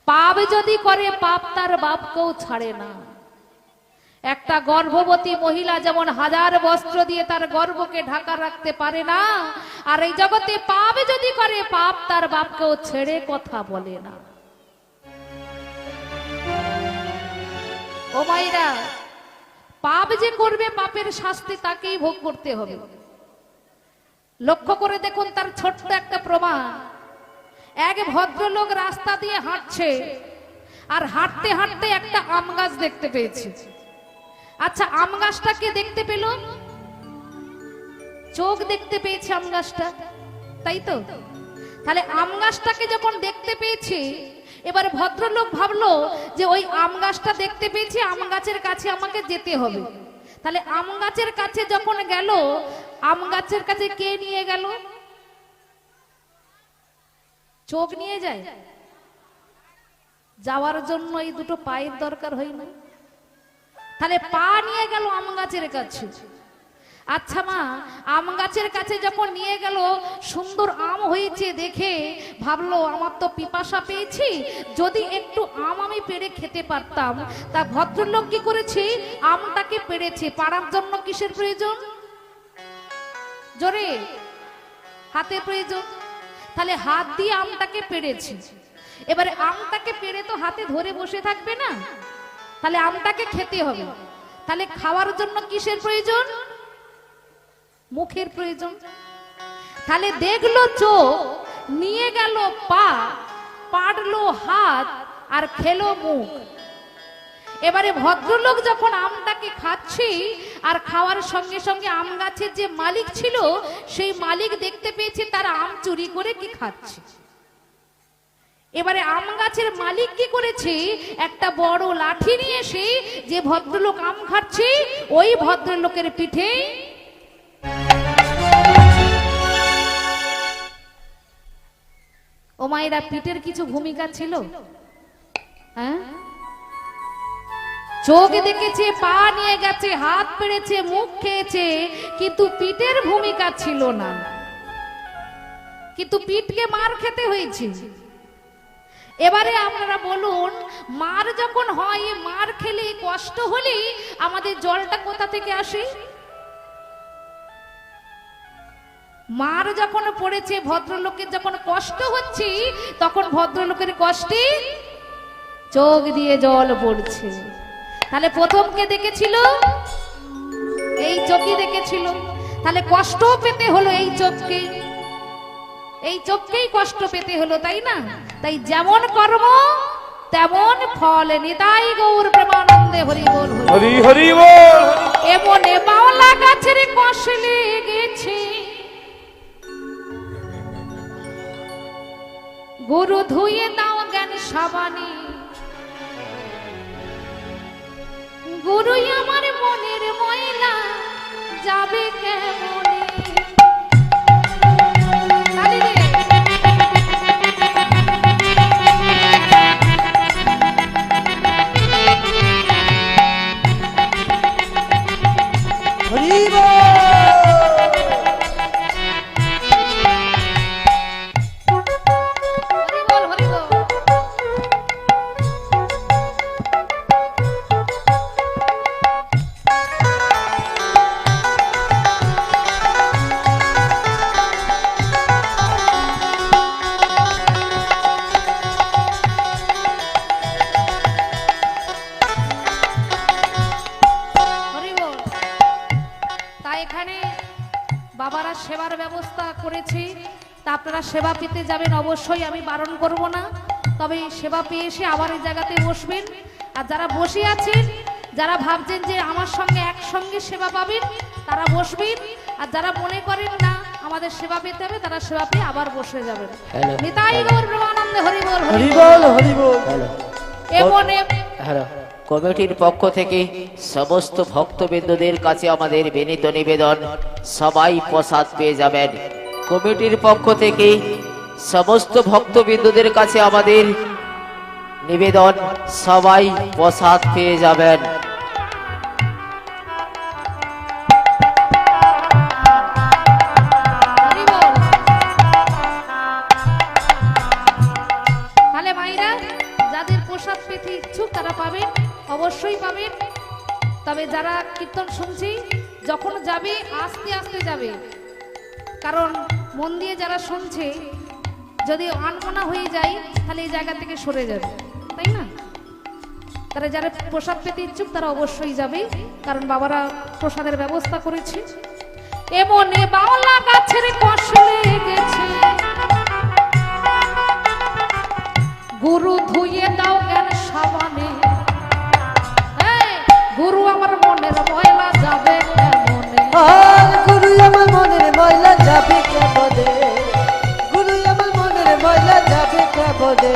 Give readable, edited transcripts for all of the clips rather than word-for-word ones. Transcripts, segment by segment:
পাপ যদি করে পাপ তার বাপকেও ছাড়ে না। একটা গর্ভবতী মহিলা যেমন হাজার বস্ত্র দিয়ে তার গর্ভকে ঢাকা রাখতে পারে না, আর এই জগতে পাপ যদি করে পাপ তার বাপকেও ছেড়ে কথা বলে না। ও মাইরা, পাপ যে করবে পাপের শাস্তি তাকেই ভোগ করতে হবে। লক্ষ্য করে দেখুন তার ছোট্ট একটা প্রমাণ। এক ভদ্রলোক রাস্তা দিয়ে হাঁটছে, আর হাঁটতে হাঁটতে একটা আম গাছ দেখতে পেয়েছে। আচ্ছা, আম গাছটাকে দেখতে পেল, চোখ দেখতে পেয়েছে আম গাছটা, তাই তো? তাহলে আম গাছটাকে যখন দেখতে পেয়েছে, এবার ভদ্রলোক ভাবলো যে ওই আম গাছটা দেখতে পেয়েছি, আম গাছের কাছে আমাকে যেতে হবে। তাহলে আম গাছের কাছে যখন গেল, আম গাছের কাছে কে নিয়ে গেল? চোখ নিয়ে যায়? যাওয়ার জন্য এই দুটো পায়ের দরকার হয় না? তাহলে পা নিয়ে গেল আম গাছের কাছে। আচ্ছা মা, আম গাছের কাছে যখন নিয়ে গেল, সুন্দর আম হয়েছে দেখে ভাবলো আমার তো পিপাসা পেয়েছি, যদি একটু আম আমি পেড়ে খেতে পারতাম। তা ভদ্রলোক কি করেছে? আমটাকে পেড়েছে। পাড়ার জন্য কিসের প্রয়োজন? জোরে হাতে প্রয়োজন। তাহলে হাত দিয়ে আমটাকে পেড়েছে। এবারে আমটাকে পেড়ে তো হাতে ধরে বসে থাকবে না, তাহলে আমটাকে খেতে হবে। তাহলে খাওয়ার জন্য কিসের প্রয়োজন? মুখের প্রয়োজন। তাহলে দেখলো চোখ, নিয়ে গেল পা, পাড়লো হাত, আর খেলো মুখ। এবারে ভদ্রলোক যখন আমটাকে খাচ্ছি, আর খাওয়ার সঙ্গে সঙ্গে আম গাছের যে মালিক ছিল, সেই মালিক দেখতে পেয়েছে তার আম চুরি করে কি খাচ্ছে। এবারে আম গাছের মালিক কি করেছে? একটা বড় লাঠি নিয়ে এসে যে ভদ্রলোক আম খাচ্ছে, ওই ভদ্রলোকের পিঠে ও মায়েরা, পিঠের কিছু ভূমিকা ছিল? হ্যাঁ, চোখ দেখেছে, পা নিয়ে গেছে, হাত পেড়েছে, মুখ খেয়েছে, কিন্তু পিঠের ভূমিকা ছিল না। কিন্তু পিঠকে মার খেতে হয়েছে। এবারে আপনারা বলুন, মার যখন হয়, মার খেলে কষ্ট হলে আমাদের জলটা কোথা থেকে আসে? মার যখন পড়েছে, ভদ্রলোকের যখন কষ্ট হচ্ছে, তখন ভদ্রলোকের কষ্টে চোখ দিয়ে জল পড়ছে। তাহলে প্রথম কে দেখেছিল? এই চোখই দেখেছিল। তাহলে কষ্ট পেতে হলো এই চোখকে, এই চোখকেই কষ্ট পেতে হলো, তাই না? তাই যেমন কর্ম তেমন ফল। নিতাই গৌর প্রেমানন্দে হরি বল, হরি হরি বল। এমনে বাউলা গাছের কষলে গেছে, গুরু ধুয়ে দাও জ্ঞান সাবানি, গুরুই আমার মনের ময়লা যাবে কেমনে। বাবারা সেবার ব্যবস্থা করেছি, তা আপনারা সেবা পেতে যাবেন অবশ্যই, আমি বারণ করব না। তবে সেবা পেয়ে এসে আবার এই জায়গাতে বসবেন। আর যারা বসে আছেন, যারা ভাবছেন যে আমার সঙ্গে একসঙ্গে সেবা পাবেন, তারা বসবেন। আর যারা মনে করেন না আমাদের সেবা পেতে হবে, তারা সেবা পেয়ে আবার বসে যাবেন। নিতাই গৌর প্রেমানন্দে হরি বল, হরি বল, হরি বল। এমনে কমিটির পক্ষ থেকে সমস্ত ভক্তবৃন্দদের কাছে আমাদের বিনীত নিবেদন, সবাই প্রসাদ পেয়ে যাবেন। কমিটির পক্ষ থেকে সমস্ত ভক্তবৃন্দদের কাছে আমাদের নিবেদন, সবাই প্রসাদ পেয়ে যাবেন। যাদের প্রসাদ পেতে ইচ্ছুক তারা পাবেন, অবশ্যই পাবেন। তবে যারা কীর্তন শুনছি যখন যাবে আস্তে আস্তে যাবে, কারণ মন দিয়ে যারা শুনছে যদি আনমনা হয়ে যায় তাহলে এই জায়গা থেকে সরে যাবে, তাই না? তারা যারা প্রসাদ পেতে ইচ্ছুক তারা অবশ্যই যাবে, কারণ বাবারা প্রসাদের ব্যবস্থা করেছে। এমনে বাওলা গাছের কষলে গেছে, গুরু ধুয়ে দাও জ্ঞান সাবানে। গুরু আমার মনের ময়লা যাবে কেমনে, গুরু আমার মনের ময়লা যাবে কেমনে, গুরু আমার মনের ময়লা যাবে কেমনে।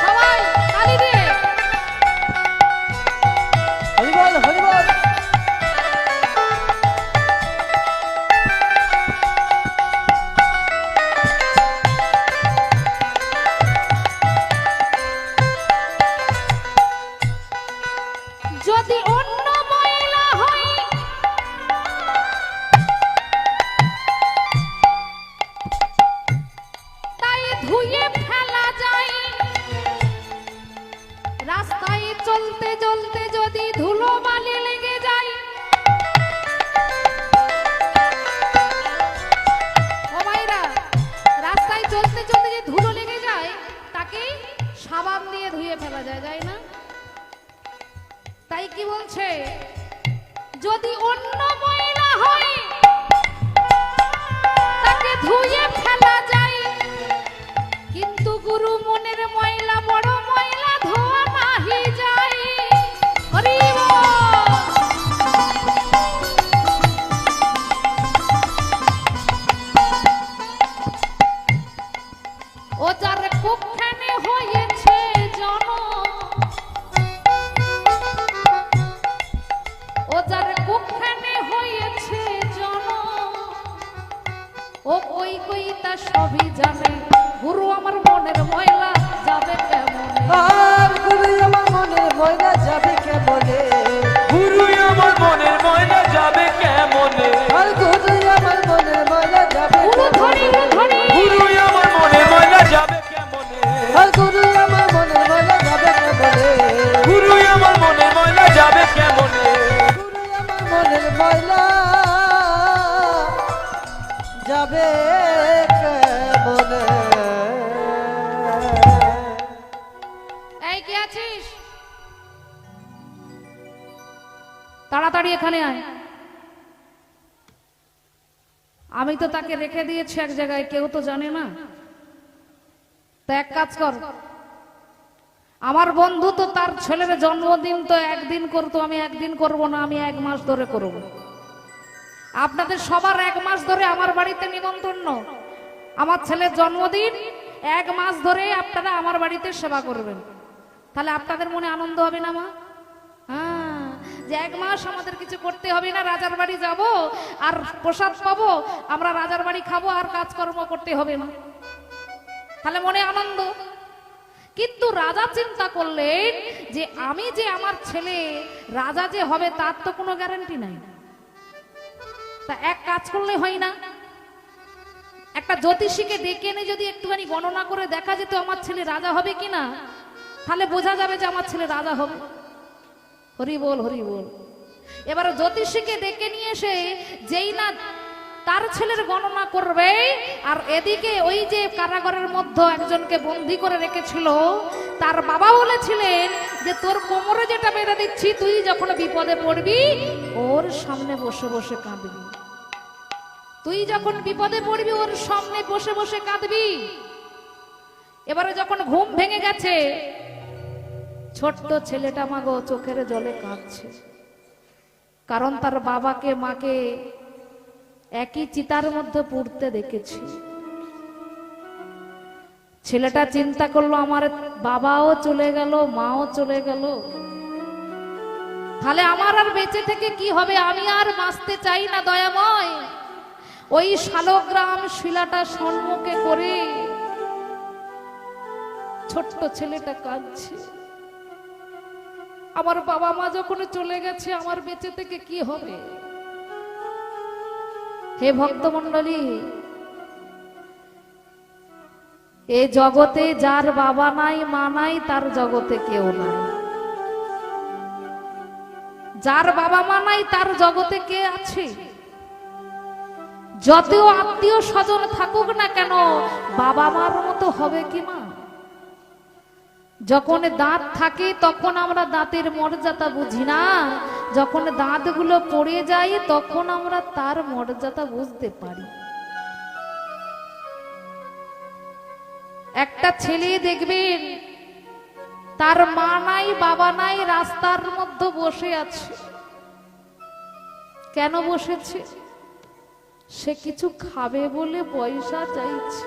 সবাই তালি দিয়ে হরিবল হরিবল। যদি অন্য ময়লা হয় তাই ধুয়ে ফেলা যায়, রাস্তায় চলতে চলতে যদি ধুলো বালি লেগে যায়, ও ভাইরা, রাস্তায় চলতে চলতে যে ধুলো লেগে যায় তাকে সাবান দিয়ে ধুয়ে ফেলা যায়, যায় না? তাই কি বলছে, যদি অন্য ময়লা হয় তাকে ধুয়ে ফেলা যায়, কিন্তু গুরু মনের ময়লা বড় ময়লা ধোয়া নাহি যায়। হরি বল। ও যার কুক্ষানে হয়েছে জনম, ও যার কুক্ষানে হয়েছে জনম, ও কই কই তা সবই জানে, গুরু আমার মনের ময়লা যাবে কেমনে। গুরু আমার মনের ময়লা যাবে কেমনে, গুরু আমার মনের ময়লা যাবে কেমনে, গুরু আমার মনের ময়লা যাবে গুরু ধরি ধরি গুরু আমার মনের ময়লা যাবে কেমনে, গুরু আমার মনের ময়লা যাবে কেমনে, গুরু আমার মনের ময়লা যাবে কেমনে, গুরু আমার মনের ময়লা যাবে কেমনে। এই কি আছিস? তাড়াতাড়ি এখানে আয়। আমি তো তাকে রেখে দিয়েছি এক জায়গায়, কেউ তো জানে না। তো এক কাজ কর, আমার বন্ধু তো তার ছেলের জন্মদিন তো একদিন করতো, আমি একদিন করব না, আমি 1 মাস ধরে করব। আপনাদের সবার 1 মাস ধরে আমার বাড়িতে নিমন্ত্রণ, আমার ছেলের জন্মদিন 1 মাস ধরে আপনারা আমার বাড়িতে সেবা করবেন, তাহলে আপনাদের মনে আনন্দ হবে না মা? হ্যাঁ, যে 1 মাস আমাদের কিছু করতে হবে না, রাজার বাড়ি যাব আর প্রসাদ পাবো, আমরা রাজার বাড়ি খাবো আর কাজকর্ম করতে হবে না, তাহলে মনে আনন্দ। কিন্তু রাজা চিন্তা করলেন যে আমি যে আমার ছেলে রাজা যে হবে তার তো কোনো গ্যারান্টি নাই, তা এক কাজ করলে হয় না, একটা জ্যোতিষীকে ডেকে এনে যদি একটুখানি গণনা করে দেখা যেত আমার ছেলে রাজা হবে কিনা, তাহলে বোঝা যাবে যে আমার ছেলে রাজা হবে। হরি বল হরি বল। এবারে জ্যোতিষীকে ডেকে নিয়ে এসে যেই না তার ছেলের গণনা করবে, আর এদিকে ওই যে কারাগারের মধ্যে একজনকে বন্দী করে রেখেছিল তার বাবা বলেছিলেন যে তোর কোমরে যেটা বেঁধে দিচ্ছি, তুই যখন বিপদে পড়বি ওর সামনে বসে বসে কাঁদবি, তুই যখন বিপদে পড়বি ওর সামনে বসে বসে কাঁদবি। এবারে যখন ঘুম ভেঙে গেছে, ছোট্ট ছেলেটা মাগো চোখের জলে কাঁদছে, কারণ তার বাবাকে মাকে একই চিতার মধ্যে পুড়তে দেখেছি। ছেলেটা চিন্তা করলো আমার বাবাও চলে গেল, মাও চলে গেল, তাহলে আমার আর বেঁচে থেকে কি হবে, আমি আর বাঁচতে চাই না দয়াময়। ওই শালগ্রাম শিলাটা সম্মুখে করে ছোট্ট ছেলেটা কাঁদছে, আমার বাবা মা যখন চলে গেছে আমার বেঁচে থেকে কি হবে। হে ভক্তমণ্ডলী, এ জগতে যার বাবা নাই মা নাই তার জগতে কেউ নাই। যার বাবা মা নাই তার জগতে কে আছে? যত আত্মীয় স্বজন থাকুক না কেন, বাবা মার মতো হবে কি মা? যখন দাঁত থাকে তখন আমরা দাঁতের মর্যাদা বুঝি না, যখন দাঁতগুলো পড়ে যায় তখন আমরা তার মর্যাদা বুঝতে পারি। একটা ছেলে দেখবেন তার মা নাই বাবা নাই, রাস্তার মধ্যে বসে আছে। কেন বসেছে? সে কিছু খাবে বলে পয়সা চাইছে,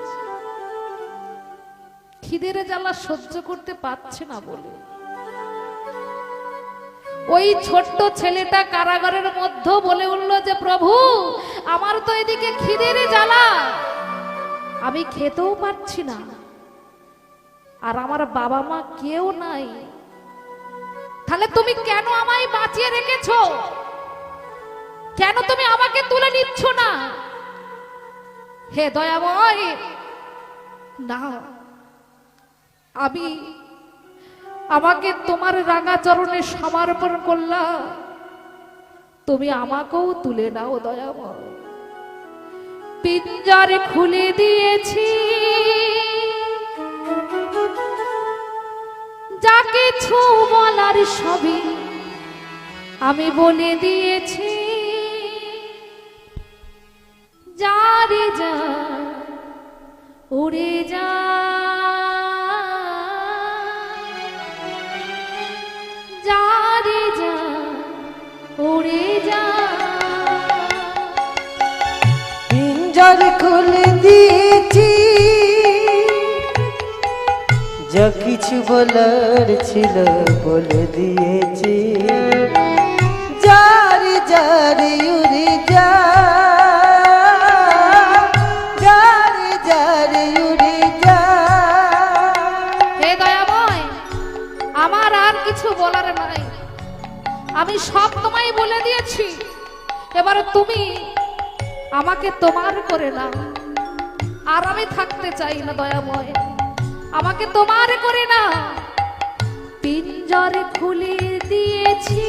খিদের জ্বালা সহ্য করতে পারছে না বলে। ওই ছোট্ট ছেলেটা কারাগারের মধ্যে বলে উঠল যে প্রভু, আমার তো এদিকে খিদের জ্বালা, আমি খেতেও পারছি না, আর আমার বাবা মা কেউ নাই, তাহলে তুমি কেন আমায় বাঁচিয়ে রেখেছো? কেন তুমি আমাকে তুলে নিচ্ছ না? হে দয়াময়, না, আমাকে তোমার রাঙা চরণে সমর্পণ করলাম, তুমি আমাকেও তুলে নাও দয়াময়। পিঞ্জরে খুলে দিয়েছি, যা কিছু বলার সবই আমি বলে দিয়েছি। যা রে যা, উড়ে যা, যা রে যা, উড়ে যা। পিঞ্জর খুলে দিয়েছি, যা কিছু বলার ছিল বলে দিয়েছি। যারে যারে উড়ে যা, যারে যারে উড়ে যা। হে দয়াময়, আমার আর কিছু বলার নাই, আমি সব তোমায় বলে দিয়েছি। এবারে তুমি আমাকে তোমার করে নাও, আর আমি থাকতে চাই না দয়াময়, আমাকে তোমার করে না। পিঞ্জরে খুলে দিয়েছি,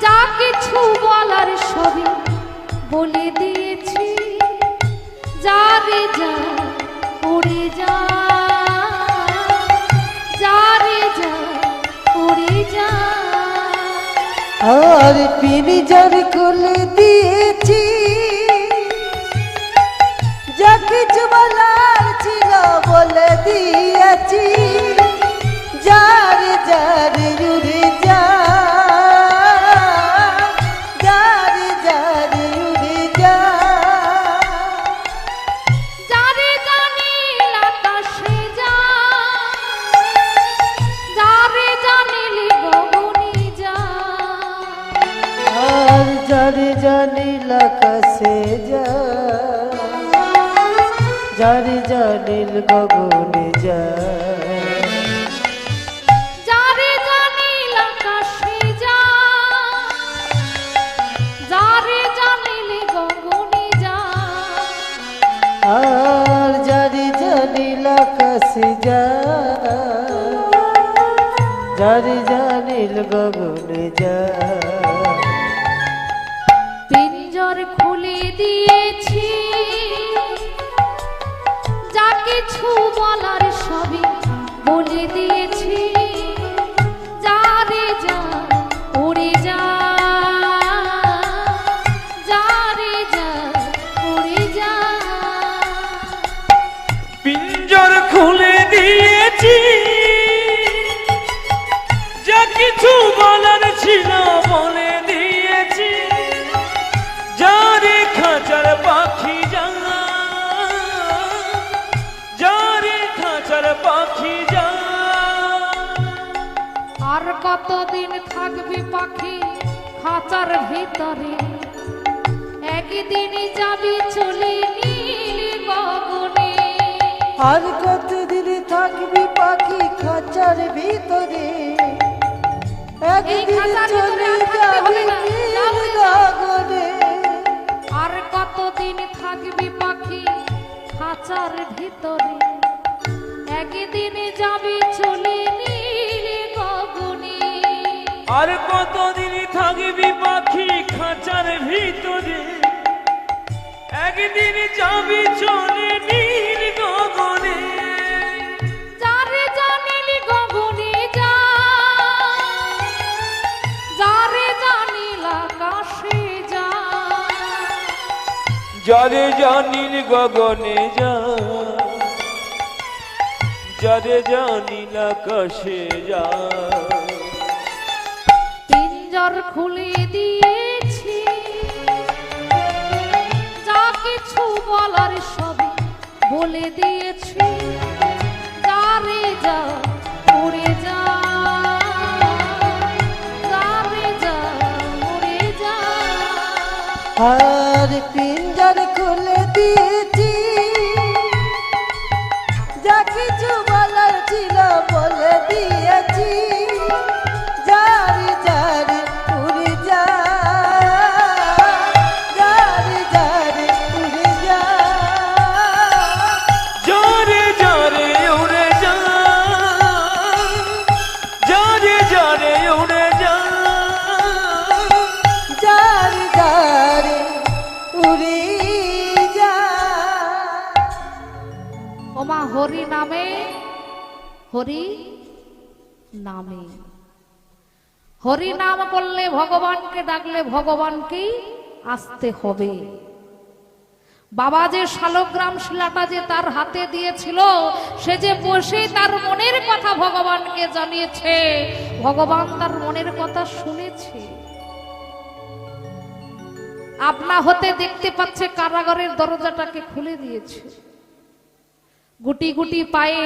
যা কিছু বলার সবই বলে দিয়েছি। যা রে যা, উড়ে যা, যা রে যা, উড়ে যা। আর পিঞ্জর খুলে দিয়েছি, যা কিছু বলার ছিল বলে দিয়েছি। যারে যারে উড়ে যা, যারে যারে উড়ে যা। যারে জানিল আকাশে যা, যারে জানিল গগনে যা। আর যারে জানিল আকাশে যা, যারে জানিল গগনে যা। যারে জানিল আকাশে যা, যারে জানিল গগনে যা। আর যারে জানিল আকাশে যা, যারে জানিল গগনে যা। পিঞ্জর খুলে দিয়েছি, যা কিছু বলার সবই বলে দিয়েছি। যা রে যা, উড়ে যা, যা রে যা, উড়ে যা। পিঞ্জর খুলে দিয়েছি, যা কিছু বলার ছিল বলে দিয়েছি। যারে খাঁচার পাখি যা, যারে খাঁচার পাখি যা। আর কতদিন থাকবি পাখি খাঁচার ভিতরে, একদিন যাবি চলে নীল গগনে। আর কতদিন থাকবি পাখি খাঁচার ভিতরে, একদিন খাঁচার ভিতরে চলে আর থাকতে হবে যাবি না, নীল যাবি। গগনে। আর কতদিন থাকবি পাখি খাঁচার ভিতরে, একদিন যাবি চলে নীল গগনে। আর কতদিন থাকবি পাখি খাঁচার ভিতরে, একদিন যাবি চলে নীল গগনে। যারে জানিল গগনে যা, যারে জানিল আকাশে যা, যারে জানিল গগনে যা, যারে জানিল আকাশে যা। পিঞ্জর খুলে দিয়েছি, যা কিছু বলার সবই বলে দিয়েছি। যারে যা উড়ে যা, যারে যা উড়ে যা। আর পিঞ্জর খুলে দিয়েছি, যা কিছু বলার ছিল বলে দিয়েছি। যারে যারে উড়ে যা, যারে যারে উড়ে যা। যারে যারে উড়ে যা, যারে যারে উড়ে যা। যারে যারে উড়ে যা। ওমা হরি নামে, হরি নামে, হরি নাম করলে ভগবানকে ডাকলে ভগবানকেই আসতে হবে। বাবা যে শালগ্রাম শিলাটা যে তার হাতে দিয়েছিল, সে যে বসে তার মনের কথা ভগবানকে জানিয়েছে, ভগবান তার মনের কথা শুনেছে। আপনা হতে দেখতে পাচ্ছে কারাগারের দরজাটাকে খুলে দিয়েছে। গুটি গুটি পায়ে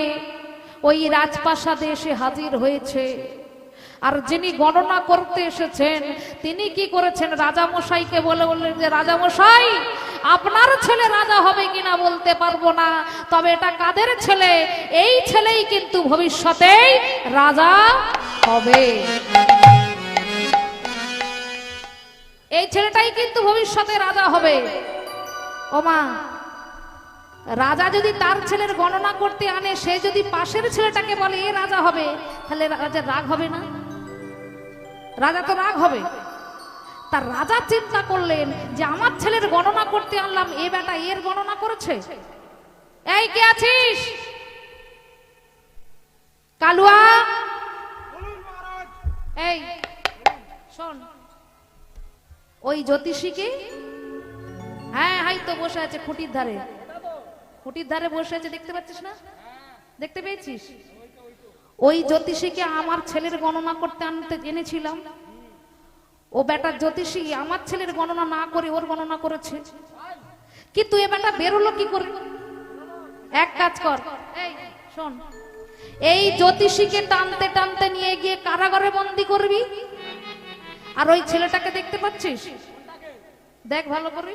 ওই রাজপ্রাসাদে এসে হাজির হয়েছে। আর যিনি গণনা করতে এসেছেন তিনি কি করেছেন, রাজামশাইকে বললেন যে রাজামশাই, আপনার ছেলে রাজা হবে কিনা বলতে পারবো না, তবে এটা কাদের ছেলে? এই ছেলেই কিন্তু ভবিষ্যতেই রাজা হবে। এই ছেলেটাই কিন্তু ভবিষ্যতে রাজা হবে। ওমা, রাজা যদি তার ছেলের গণনা করতে আনে, সে যদি পাশের ছেলেটাকে বলে এ রাজা হবে, তাহলে রাজার রাগ হবে না? রাজা তো রাগ হবে। তার রাজা চিন্তা করলেন যে আমার ছেলের গণনা করতে আনলাম, এ বেটা এর গণনা করেছে। এই কে আছিস? কালুয়া, এই শোন, ওই জ্যোতিষীকে, হ্যাঁ হাই তো বসে আছে খুঁটির ধারে, খুঁটির ধারে বসে আছে, দেখতে পাচ্ছিস না? দেখতে পেয়েছিস? ওই জ্যোতিষীকে আমার ছেলের গণনা করতে আনতে এনেছিলাম। ও বেটা জ্যোতিষী আমার ছেলের গণনা না করে ওর গণনা করেছে। কিন্তু এ বেটা বেরোলো কি করে? এক কাজ কর, এই শোন, এই জ্যোতিষীকে টানতে টানতে নিয়ে গিয়ে কারাগারে বন্দি করবি। আর ওই ছেলেটাকে দেখতে পাচ্ছিস? দেখ ভালো করে।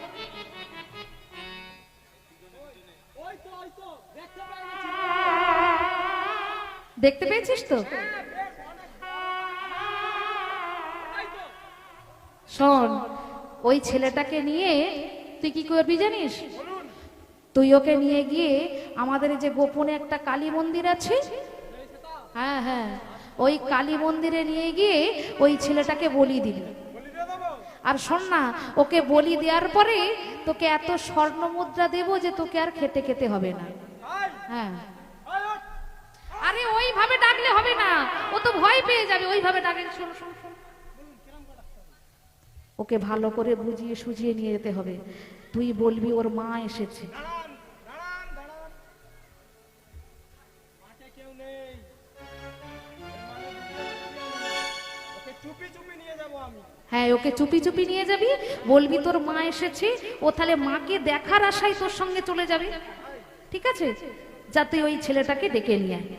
দেখতে পেয়েছিস তো? শোন, ওই ছেলেটাকে নিয়ে তুই কি করবি জানিস? তুই ওকে নিয়ে গিয়ে আমাদের যে গোপনে একটা কালী মন্দির আছে, হ্যাঁ হ্যাঁ, ওই কালী মন্দিরে নিয়ে গিয়ে ওই ছেলেটাকে বলি দিবি। আর শোন না, ওকে বলি দেওয়ার পরে তোকে এত স্বর্ণ মুদ্রা দেবো যে তোকে আর খেতে খেতে হবে না। হ্যাঁ, আরে ওইভাবে ডাকলে হবে না, ও তো ভয় পেয়ে যাবে। ওইভাবে ডাকলে, শোন শোন শোন, ওকে ভালো করে বুঝিয়ে সুঝিয়ে নিয়ে যেতে হবে। তুই বলবি ওর মা এসেছে। হ্যাঁ, ওকে চুপি চুপি নিয়ে যাবি, বলবি তোর মা এসেছে। ও তাহলে মাকে দেখার আশায় তোর সঙ্গে চলে যাবে। ঠিক আছে, যাতে ওই ছেলেটাকে ডেকে নিয়ে আয়।